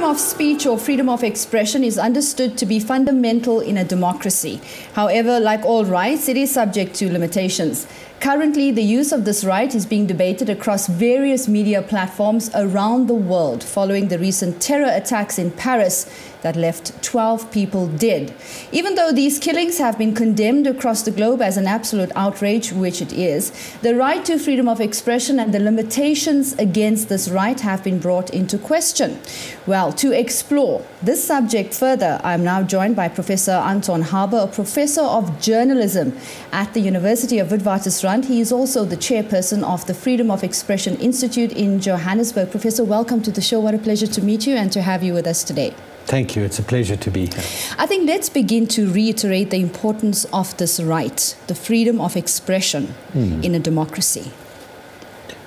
of speech or freedom of expression is understood to be fundamental in a democracy. However, like all rights, it is subject to limitations. Currently, the use of this right is being debated across various media platforms around the world following the recent terror attacks in Paris that left 12 people dead. Even though these killings have been condemned across the globe as an absolute outrage, which it is, the right to freedom of expression and the limitations against this right have been brought into question. Well, to explore this subject further, I'm now joined by Professor Anton Haber, a professor of journalism at the University of Witwatersrand. He is also the chairperson of the Freedom of Expression Institute in Johannesburg. Professor, welcome to the show. What a pleasure to meet you and to have you with us today. Thank you. It's a pleasure to be here. I think let's begin to reiterate the importance of this right, the freedom of expression in a democracy.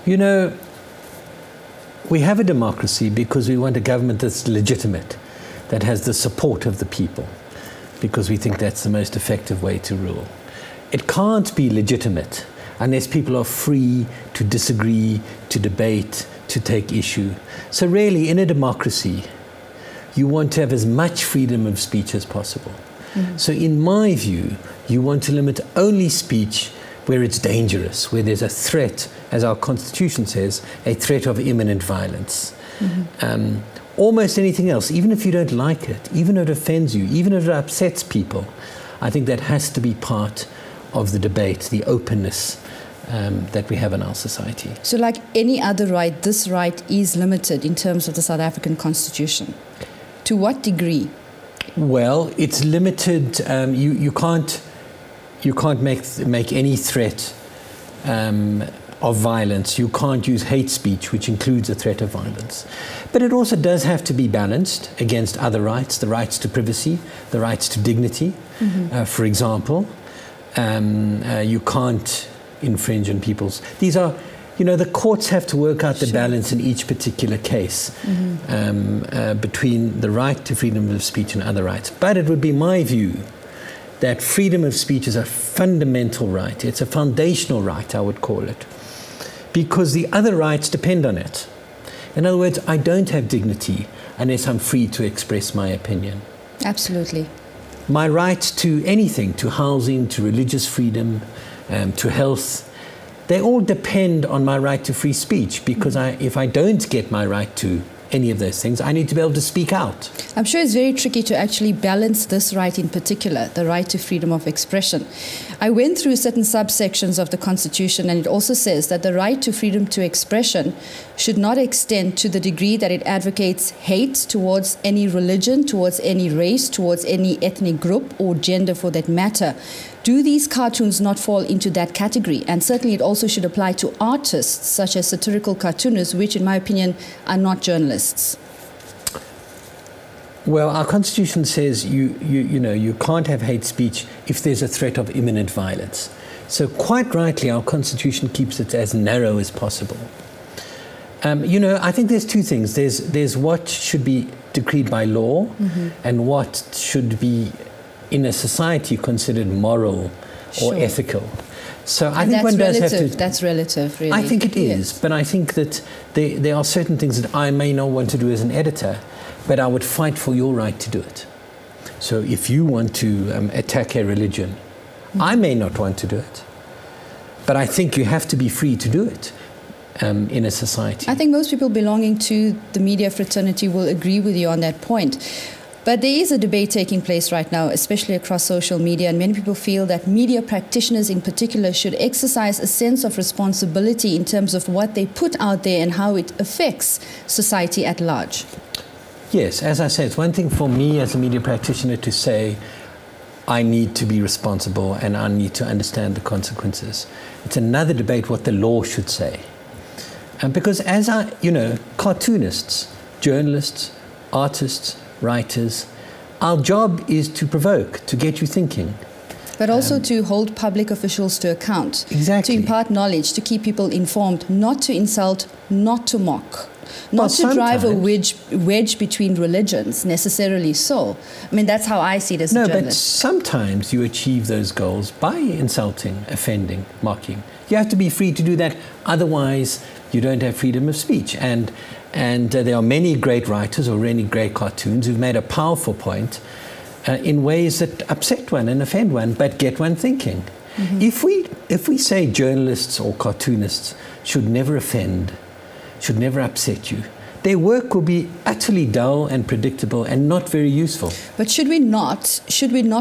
You know, we have a democracy because we want a government that's legitimate, that has the support of the people, because we think that's the most effective way to rule. It can't be legitimate unless people are free to disagree, to debate, to take issue. So really, in a democracy, you want to have as much freedom of speech as possible. So in my view, you want to limit only speech where it's dangerous, where there's a threat, as our Constitution says, a threat of imminent violence. Almost anything else, even if you don't like it, even if it offends you, even if it upsets people, I think that has to be part of the debate, the openness that we have in our society. So like any other right, this right is limited in terms of the South African Constitution. To what degree? Well, it's limited. You can't make any threat of violence. You can't use hate speech, which includes a threat of violence. But it also does have to be balanced against other rights, the rights to privacy, the rights to dignity, for example. You can't infringe on people's... These are, you know, the courts have to work out the balance in each particular case between the right to freedom of speech and other rights. But it would be my view that freedom of speech is a fundamental right. It's a foundational right, I would call it, because the other rights depend on it. In other words, I don't have dignity unless I'm free to express my opinion. Absolutely. My rights to anything, to housing, to religious freedom, to health, they all depend on my right to free speech, because if I don't get my right to any of those things, I need to be able to speak out. I'm sure it's very tricky to actually balance this right in particular, the right to freedom of expression. I went through certain subsections of the Constitution, and it also says that the right to freedom to expression should not extend to the degree that it advocates hate towards any religion, towards any race, towards any ethnic group or gender for that matter. Do these cartoons not fall into that category? And certainly it also should apply to artists such as satirical cartoonists, which in my opinion are not journalists. Well, our Constitution says you can't have hate speech if there's a threat of imminent violence. So quite rightly, our Constitution keeps it as narrow as possible. You know, I think there's two things. There's what should be decreed by law and what should be in a society considered moral or ethical. So I think one does have to... That's relative, really. I think it is, but I think that there are certain things that I may not want to do as an editor, but I would fight for your right to do it. So if you want to attack a religion, I may not want to do it, but I think you have to be free to do it in a society. I think most people belonging to the media fraternity will agree with you on that point. But there is a debate taking place right now, especially across social media, and many people feel that media practitioners in particular should exercise a sense of responsibility in terms of what they put out there and how it affects society at large. Yes, as I said, it's one thing for me as a media practitioner to say, I need to be responsible and I need to understand the consequences. It's another debate what the law should say. Because as cartoonists, journalists, artists, writers, our job is to provoke, to get you thinking. But also to hold public officials to account. Exactly. To impart knowledge, to keep people informed, not to insult, not to mock. Not to drive a wedge between religions, necessarily so. I mean, that's how I see it as a journalist. No, but sometimes you achieve those goals by insulting, offending, mocking. You have to be free to do that. Otherwise, you don't have freedom of speech. And there are many great writers or many great cartoons who've made a powerful point in ways that upset one and offend one, but get one thinking. If we say journalists or cartoonists should never offend, should never upset you, their work will be utterly dull and predictable and not very useful. But should we not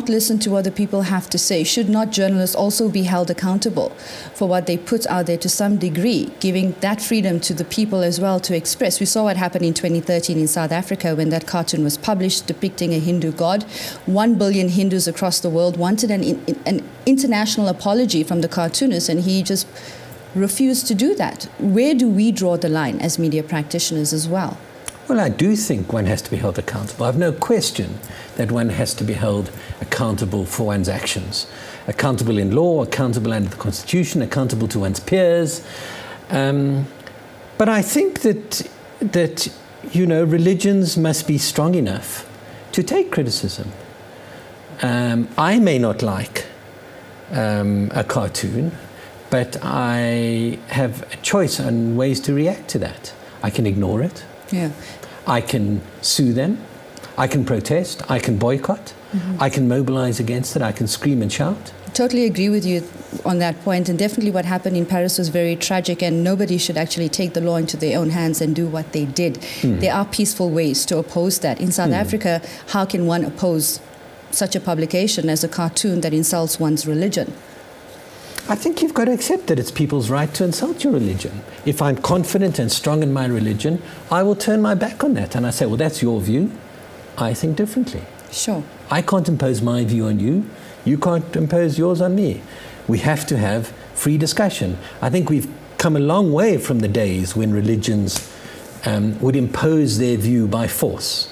listen to what the people have to say? Should not journalists also be held accountable for what they put out there to some degree, giving that freedom to the people as well to express? We saw what happened in 2013 in South Africa when that cartoon was published depicting a Hindu god. 1 billion Hindus across the world wanted an international apology from the cartoonist, and he just refused to do that. Where do we draw the line as media practitioners as well? Well, I do think one has to be held accountable. I have no question that one has to be held accountable for one's actions. Accountable in law, accountable under the Constitution, accountable to one's peers. But I think that religions must be strong enough to take criticism. I may not like a cartoon, but I have a choice on ways to react to that. I can ignore it. Yeah. I can sue them. I can protest. I can boycott. I can mobilize against it. I can scream and shout. Totally agree with you on that point. And definitely what happened in Paris was very tragic, and nobody should actually take the law into their own hands and do what they did. There are peaceful ways to oppose that. In South Africa, how can one oppose such a publication as a cartoon that insults one's religion? I think you've got to accept that it's people's right to insult your religion. If I'm confident and strong in my religion, I will turn my back on that. And I say, well, that's your view. I think differently. Sure. I can't impose my view on you. You can't impose yours on me. We have to have free discussion. I think we've come a long way from the days when religions would impose their view by force.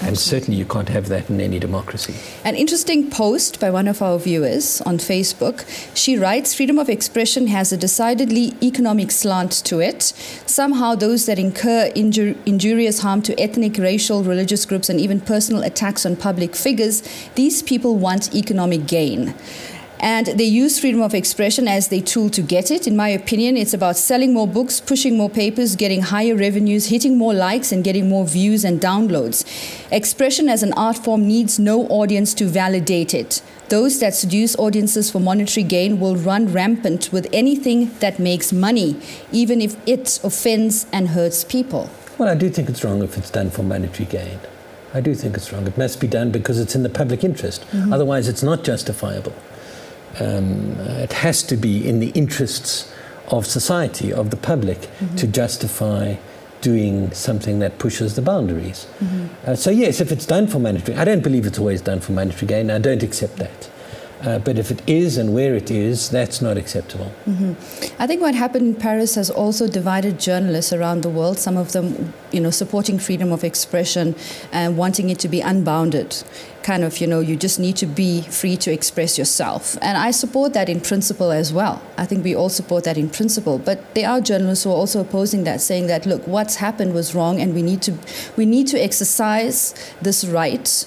And certainly you can't have that in any democracy. An interesting post by one of our viewers on Facebook. She writes, freedom of expression has a decidedly economic slant to it. Somehow those that incur injurious harm to ethnic, racial, religious groups and even personal attacks on public figures, these people want economic gain. And they use freedom of expression as their tool to get it. In my opinion, it's about selling more books, pushing more papers, getting higher revenues, hitting more likes, and getting more views and downloads. Expression as an art form needs no audience to validate it. Those that seduce audiences for monetary gain will run rampant with anything that makes money, even if it offends and hurts people. Well, I do think it's wrong if it's done for monetary gain. I do think it's wrong. It must be done because it's in the public interest. Otherwise, it's not justifiable. It has to be in the interests of society, of the public, to justify doing something that pushes the boundaries. So yes, if it's done for monetary, I don't believe it's always done for monetary gain. I don't accept that. But if it is and where it is, that's not acceptable. I think what happened in Paris has also divided journalists around the world, some of them, supporting freedom of expression and wanting it to be unbounded. Kind of, you just need to be free to express yourself. And I support that in principle as well. I think we all support that in principle. But there are journalists who are also opposing that, saying that, look, what's happened was wrong and we need to exercise this right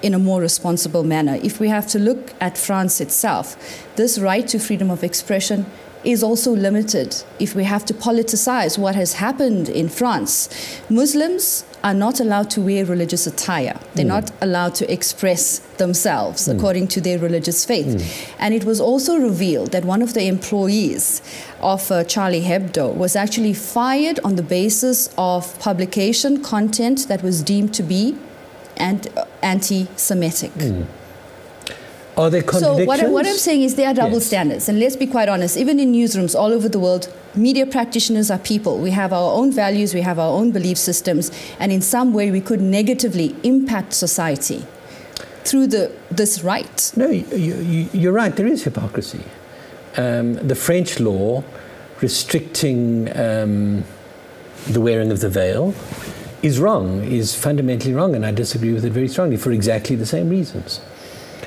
in a more responsible manner. If we have to look at France itself, this right to freedom of expression is also limited. If we have to politicize what has happened in France, Muslims are not allowed to wear religious attire. They're not allowed to express themselves according to their religious faith. And it was also revealed that one of the employees of Charlie Hebdo was actually fired on the basis of publication content that was deemed to be anti-Semitic. Are there contradictions? So what I'm saying is there are double standards. And let's be quite honest, even in newsrooms all over the world, media practitioners are people. We have our own values, we have our own belief systems, and in some way we could negatively impact society through this right. No, you're right, there is hypocrisy. The French law restricting the wearing of the veil is wrong, is fundamentally wrong, and I disagree with it very strongly for exactly the same reasons.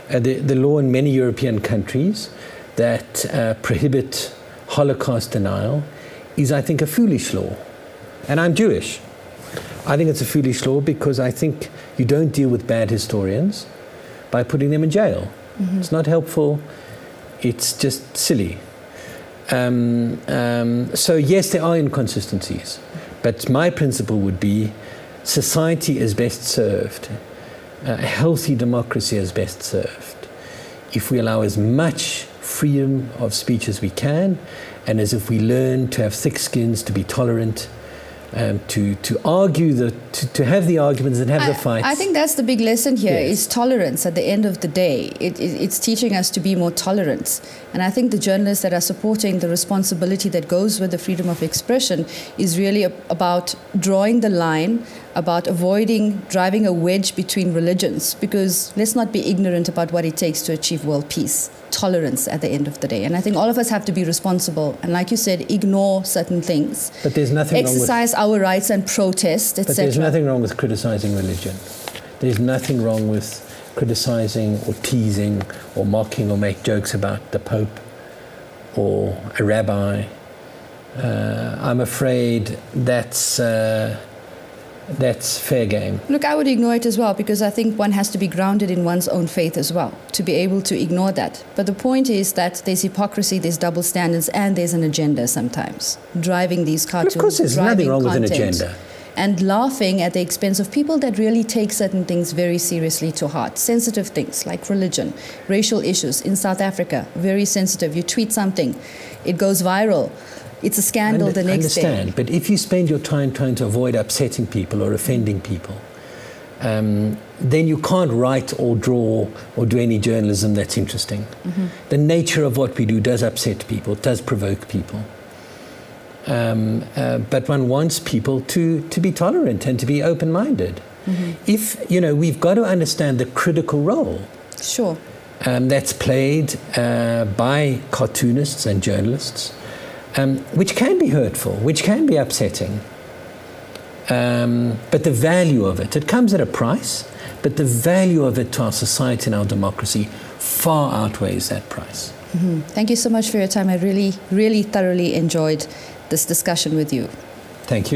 The law in many European countries that prohibit Holocaust denial is, I think, a foolish law. And I'm Jewish. I think it's a foolish law because I think you don't deal with bad historians by putting them in jail. It's not helpful. It's just silly. So yes, there are inconsistencies, but my principle would be society is best served, a healthy democracy is best served if we allow as much freedom of speech as we can, and as if we learn to have thick skins, to be tolerant, to argue, to have the arguments and have the fights. I think that's the big lesson here, Yes. is tolerance at the end of the day. It's teaching us to be more tolerant. And I think the journalists that are supporting the responsibility that goes with the freedom of expression is really about drawing the line, about avoiding driving a wedge between religions, because let's not be ignorant about what it takes to achieve world peace. Tolerance at the end of the day. And I think all of us have to be responsible and, like you said, ignore certain things. But there's nothing exercise wrong with, our rights and protest, etc. But there's nothing wrong with criticizing religion. There's nothing wrong with criticizing or teasing or mocking or make jokes about the Pope or a rabbi. I'm afraid that's fair game. Look, I would ignore it as well, because I think one has to be grounded in one's own faith as well to be able to ignore that. But the point is that there's hypocrisy, there's double standards, and there's an agenda sometimes driving these cartoons. But of course, there's nothing wrong with an agenda. And laughing at the expense of people that really take certain things very seriously to heart. Sensitive things like religion, racial issues. In South Africa, very sensitive. You tweet something, it goes viral. It's a scandal the next day. I understand, but if you spend your time trying to avoid upsetting people or offending people, then you can't write or draw or do any journalism that's interesting. Mm-hmm. The nature of what we do does upset people, does provoke people. But one wants people to be tolerant and to be open-minded. Mm-hmm. We've got to understand the critical role. Sure. That's played by cartoonists and journalists. Which can be hurtful, which can be upsetting. But the value of it comes at a price, but the value of it to our society and our democracy far outweighs that price. Mm-hmm. Thank you so much for your time. I really, really thoroughly enjoyed this discussion with you. Thank you.